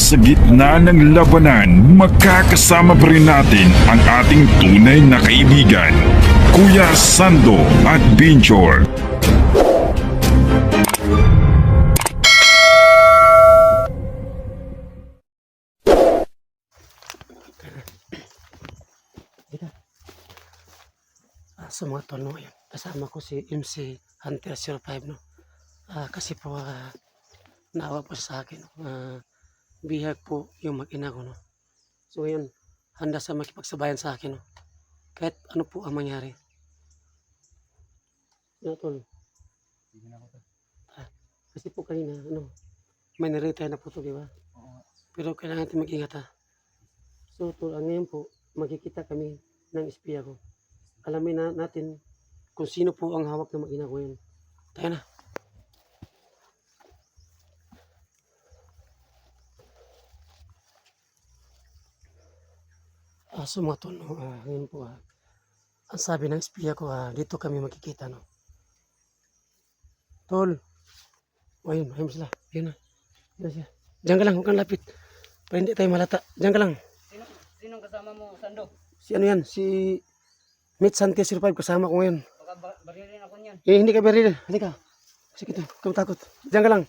Sa gitna ng labanan, makakasama pa rin natin ang ating tunay na kaibigan, Kuya Sando Adventure. So mga tol, no, yun. Kasama ko si MC Hunter 05, no. Kasi po naawa po sa akin, no. Bihag po yung mag-ina ko, no. So ngayon, handa sa makipagsabayan sa akin, no. Kahit ano po ang mangyari. No, tol. Kasi po kanina, may na-retire na po to, di ba? Pero kailangan natin mag-ingat, ha. So tol, ngayon po, magkikita kami ng espiya ko. Alamin natin kung sino po ang hawak ng mag-ina ko yun. Tayo na. So mga tol, no, ngayon po, ang sabi ng espiya ko, dito kami makikita, no. Tol. Ayun sila. Ayun na. Ayun siya. Diyan ka lang, huwag kang lapit. Para hindi tayo malata. Diyan ka lang. Sinong kasama mo, Sando? Si ano yan? Si Mitch Santia 05 kasama ko ngayon. Baka barilin ako niyan. Hindi ka baril. Halika. Sige to. Huwag kang takot. Diyan ka lang.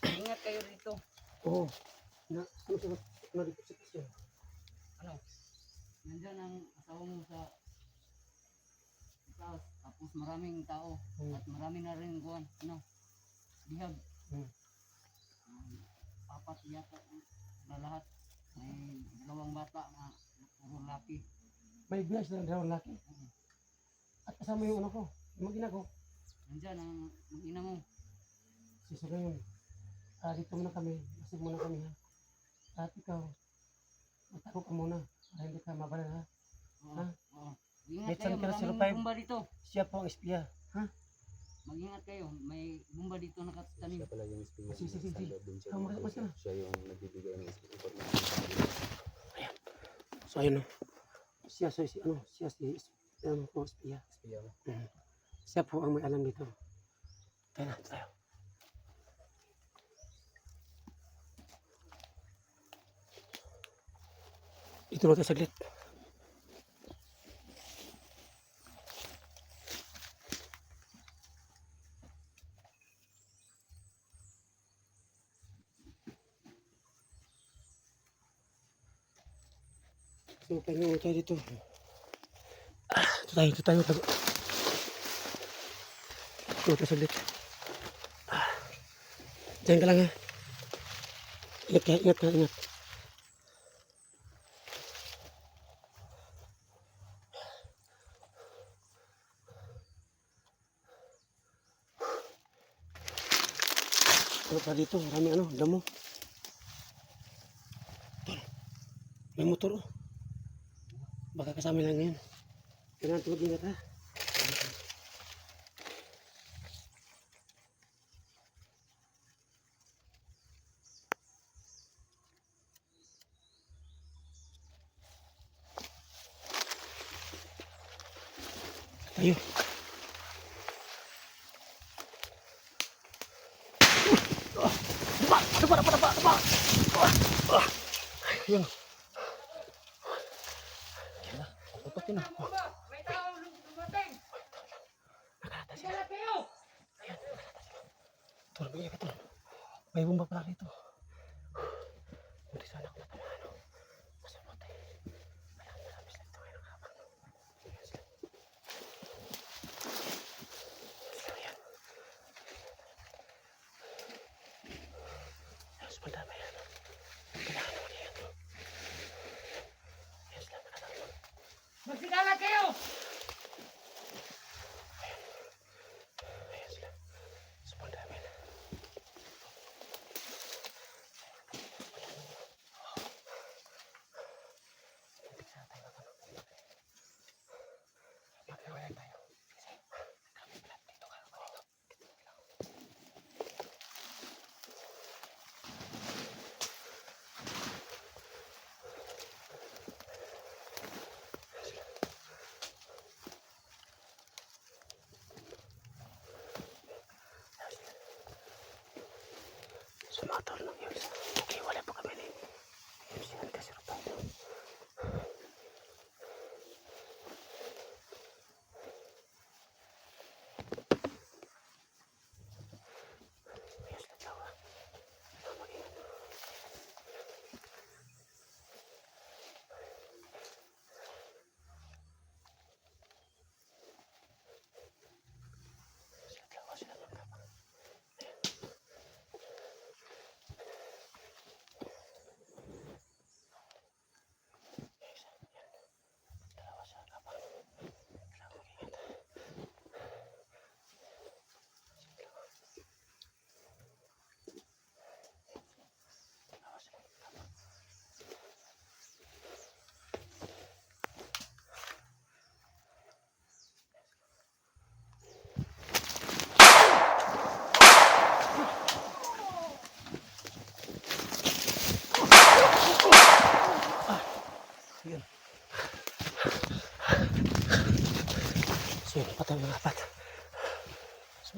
Ingat kayo dito. Oo. Ano sa siya? Ano? Nandiyan ang asawa mo sa taas. Tapos maraming tao. At marami na rin kuwan. Ano? Bihag. Apat yata na lahat. May dalawang bata na puro laki. May bias na dalawang laki. At kasama yung ano ko. Yung mag-ina ko. Nandiyan ang mag-ina mo. So ngayon. Dito muna kami. Masig muna kami, ha. At ikaw. Magtago ka muna. Para hindi ka mabalan, ha. Oo. Ingat Mitch kayo, Santia maraming 05. bumba dito. Siya po ang espiya. Ha? Mag-ingat kayo, may bumba dito nakatanim. Siya pala yung espiya Sige. ng Sando Adventure. Mas ka na. Siya yung nagbibigay ng information. So ayun, no. Siya po espiya. Espiya mo. Siya po ang may alam dito. Tayo. Dito na tayo saglit. So, pahinga muna tayo dito. Ito tayo. Dito tayo saglit. Diyan ka lang, ha. Ingat ka. Ano pa dito? Maraming damo. May motor, oh. Baka kasama lang ngayon. Kailangan tungkol ingat, ha. Tayo. Ayun. Tutok yun, May tao dumating! Sigala kayo! Tol, may ka, tol. May bomba pala rito. Hindi sana ako matamaan, no. Masunod, eh. Marami sila ito ngayon habang. Yan. Sobrang dami yan, no. Kailangan naman yan, no. Yan sila, nakatawa. Magsigala kayo! Ayan sila. Sobrang dami na.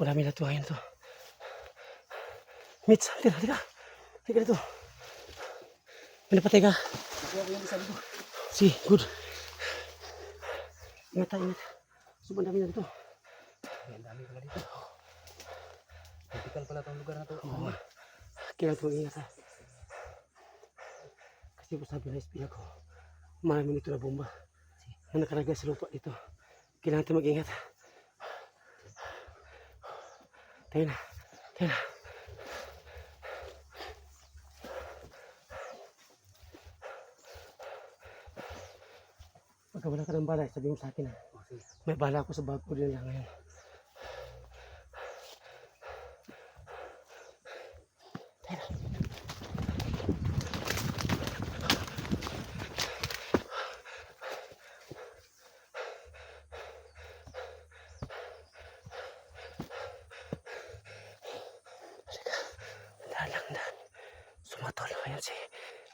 Marami na ito ngayon to. Mitch, halika. Halika dito. May napatay ka. Nakuha ko yung isa dito. Si, good. Ingat tayo, ingat. Sobrang dami na dito. Ang dami pala dito. Critical pala itong lugar na to. Oo. Kailangan ito mag-ingat ha. Kasi po sabi na espiya ko, marami nito na bomba na nakaragay sa lupa dito. Kailangan ito mag-ingat. Tayo na. Tayo na. Pagka wala ka ng bala, sabihin mo sa akin ha. May bala ako sa bag ko din lang ngayon. Dahan. Sumatol. Ayan si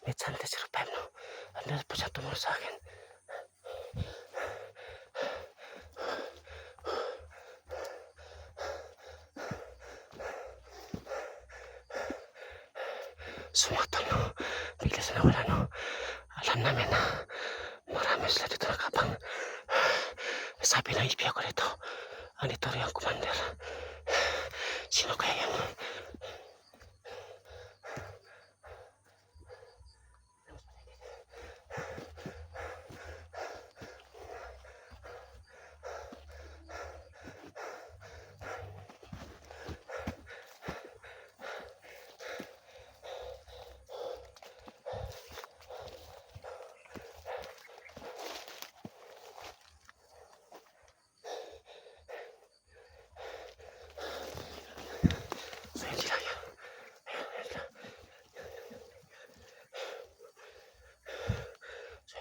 Metsante 05 no. Andas pa siya tumulong sa akin. Sumatol no. Bigla sa nawala no. Alam namin na marami sila dito nakabang. Sabi ng ipiya ko dito. Ang ito rin ang commander. Sino kaya yan?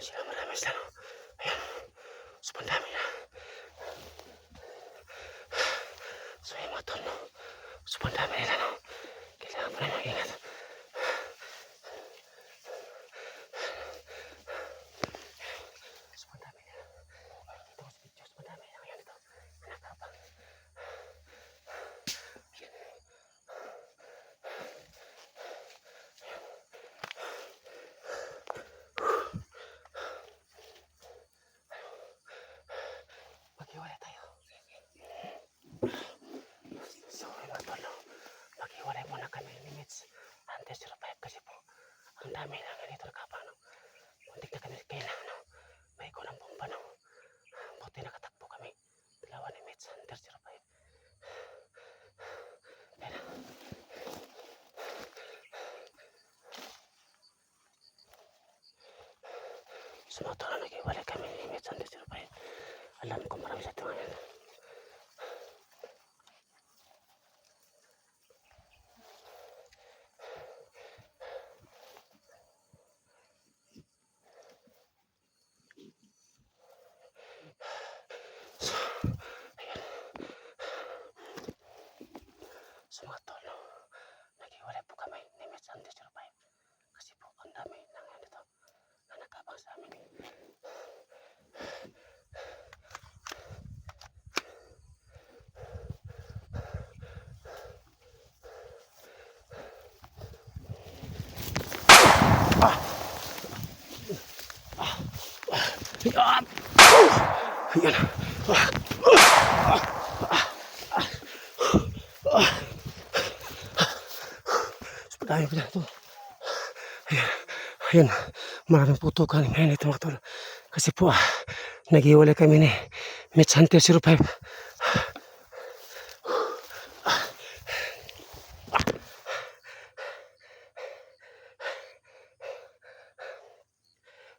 Sila marami sila no. Ayan. Sobrang dami na. So yung mga tol no. Sobrang dami nila no. Kailangan mo na mag-ingat. Sobrang dami nila. Dito ko sa video. Sobrang dami nila ngayon dito. Nakabang. Maghiwalay tayo. So, mga tolo, maghiwalay muna kami ni Mitch Hunter 05 kasi po ang dami na ganito nakapang no. Muntik na kami kailangan no. May ikaw ng bomba no. Buti nakatakbo kami. Dalawa ni Mitch Hunter 05. Kaya so, mga tolo, naghiwalay kami ni Mitch Hunter 05. Alam ko marami sa ito ngayon. So mga tolo, naghiwalay po kami ni Mitch Hunter 05 kasi po ang dami ng dito na nakabang sa amin. Ayan. Dami pa dyan ito. Ayan. Maraming putukan ngayon ito mga tol. Kasi po naghiwalay kami ni Mitch Hunter 05.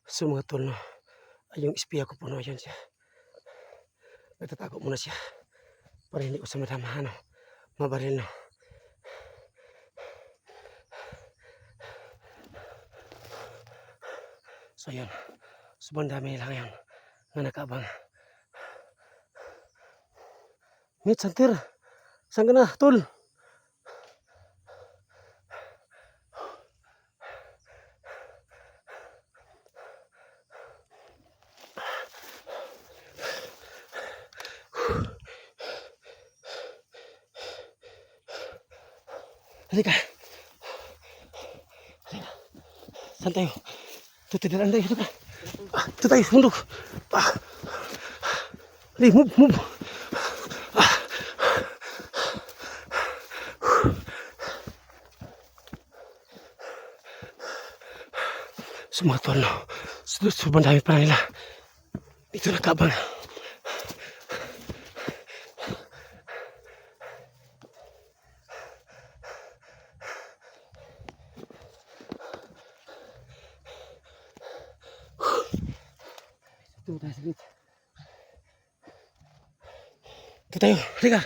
So mga tol no. Ay yung espiya ko po no. Ayan siya. Nagtatago muna siya. Para hindi ko sa madama no. Mabaril no. So yun, sobrang dami nila ngayon na nakaabang. Mitch Hunter, saan ka na, tol? Halika. Halika. Saan tayo? Tutidiran tayo. Halika. Ito tayo. Mundok. Halika. Move. Sumatol, no? Sobrang dami pa nila. Dito nakabang. Ito tayo saglit. Ito tayo. Halika.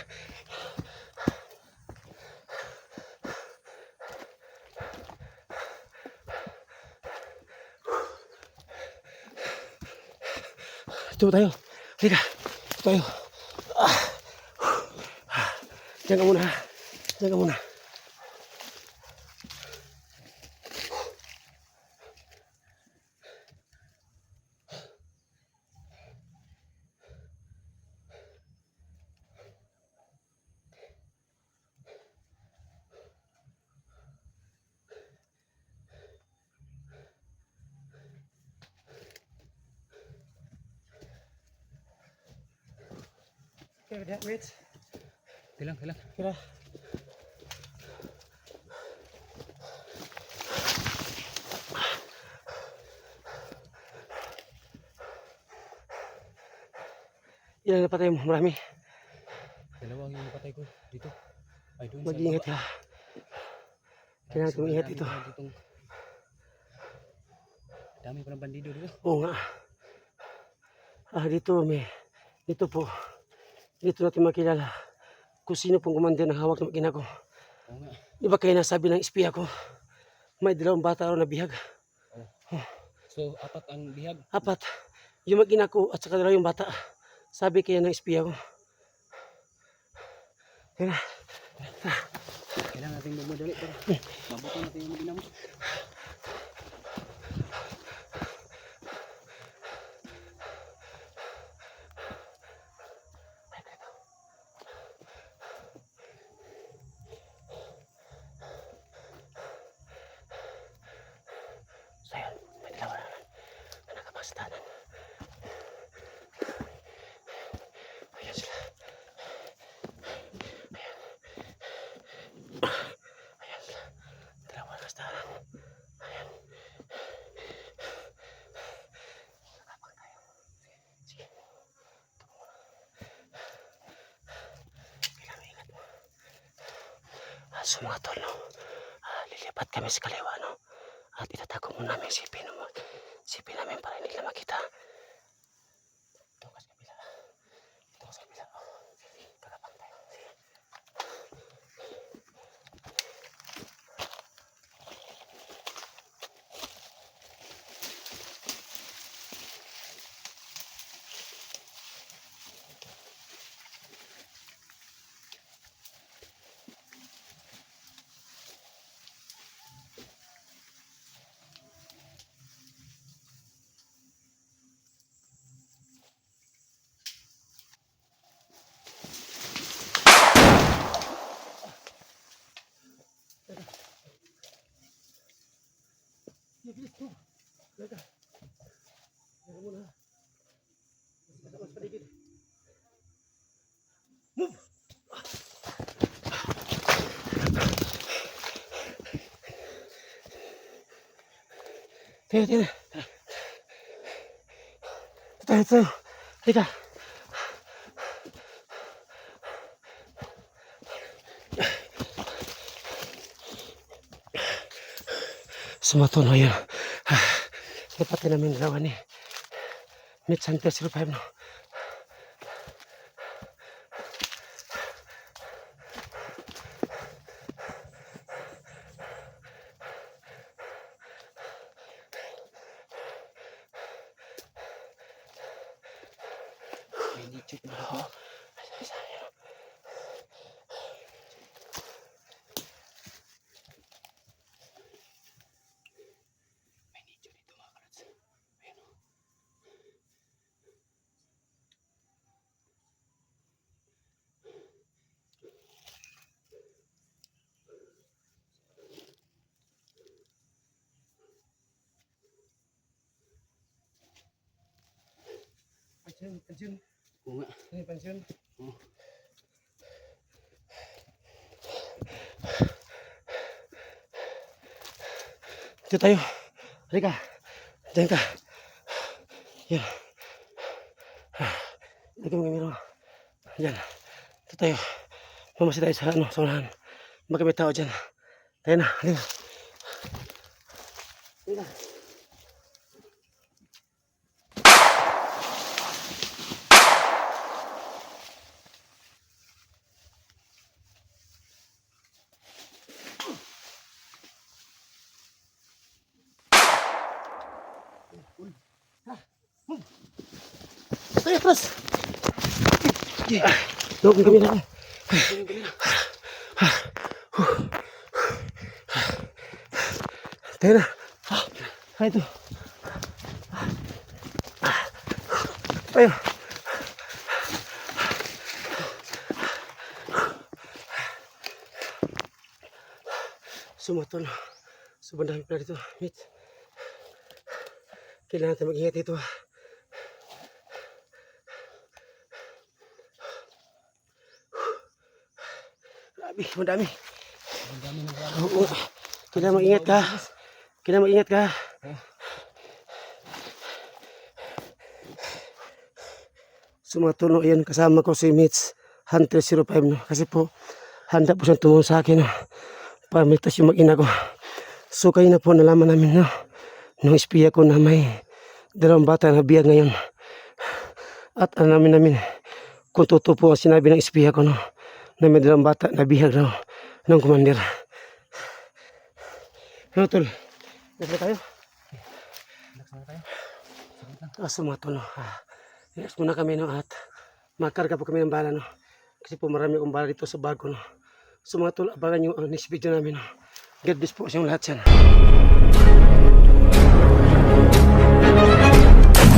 Ito tayo. Halika. Ito tayo. Diyan ka muna. Diyan ka muna. Okay, wait. Kailang. Kira. Ilan na patay mo? Marami. Dalawang yung patay ko dito. Ay, doon Mag-iingat ka. Kailangan kong ingat ito. Dami pa ng bandido dito. Oo nga. Dito po. Dito natin makilala kung sino pong kumandir ng hawak ng makina ko. Oo nga. Di ba kayo nasabi ng espiya ko? May 2 bata raw na bihag. So, 4 ang bihag. 4. Yung makina ko at saka 2 yung bata. Sabi kaya ng espiya ko. Kaya Kailangan natin magmadali para mabuto natin yung magina mo. so yun, may 2 na nakapasitanan. Ayan sila. Ayan sila. 2 na nakapasitanan. Ayan. Nakapag tayo. Sige. Kailangan ingat mo. So mga tol, no? Lilipat kami sa kaliwa, no? At itatago muna namin sipin, no? Sipin namin para hindi nila makita. Ito ka sa kabila. Ito ka sa kabila. Kakapang tayo. Sige. Bilis mo. Laga. Laga muna. Mas paligid. Move! Tira. Tayo. Halika. Sumatono yun. Lipatin namin 2 ni Mitch Hunter 05, no? May nichot na Oo. ako. May nichot dito mga kalats. Ayan o. Pensiun. Oo nga. Ini pensiun. Oo. Dito tayo. Halika. Diyan ka. Yan. Lagyan mo kamera. Yan. Dito tayo. Mamasi tayo sa sa unahan. Baka may tao dyan. Tayo na. Halika. Halika. Tayo, atras! Loob ng kamera. Tayo na. Ay, ito. Tayo. Sumatol. Sobrang dami pala dito. Meet. Kailangan natin mag-ingat dito. Grabe, madami. Oo. Kailangan mag-ingat ka. Kailangan mag-ingat ka. Sumatulo, ayan, kasama ko si Mitch Hunter 05, no? Kasi po, handa po siyang tumulong sa akin, no? Pamitas yung mag-ina ko. So, kayo na po nalaman namin, no? Nung espiya ko na may 2 bata na biyag ngayon. At alam namin kung totoo po ang sinabi ng espiya ko, no? Na may 2 bata na biyag raw ng commander. Ano, tol? Relax tayo? Sumatol, no? Relax muna kami, no? At makarga po kami ng bala, no? Kasi po marami akong bala dito sa bago, no? Sumatol, abangan yung next video namin, no? God bless po sa inyong lahat yan.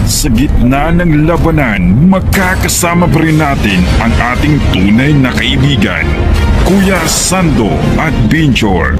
Sa gitna ng labanan, magkakasama pa rin natin ang ating tunay na kaibigan, Kuya Sando at Binjor.